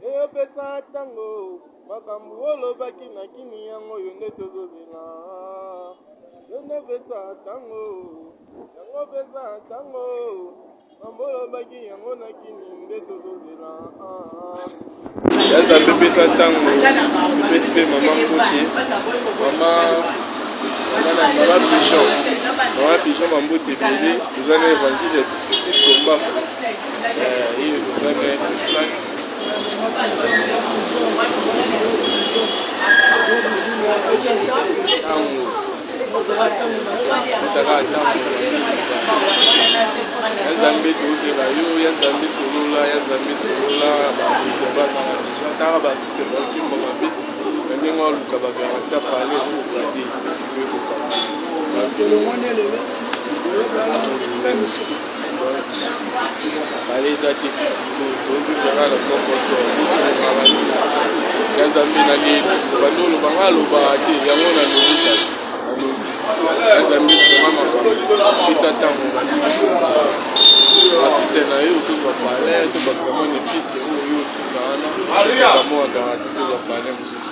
Eyopesa tango makambo olobaki na kini yango yo nde tozozela yo nde pesa tango yango pesa tango makambo olobaki yango na kini nde tozozela yaza pepesa tango pepesi pe mama mbuti mama pigeon mambuti ebele toza na évangile ya 66 kombaka hiyo toza na Nzambe tozela yo ya Nzambe solola bataka bakimba mabe na ndenge oluka bagaranta pale okokade sisiko ekokaka pale eza te fisiko tozokaka na kokoso ya Nzambe na nini bandolo banga alobaka te yango na lobika Nzambe makambo pesa ntango bafise na yo tozwa pale toba vraiment ne fiske oyo tikana bamo agarati tozwa pale mosusu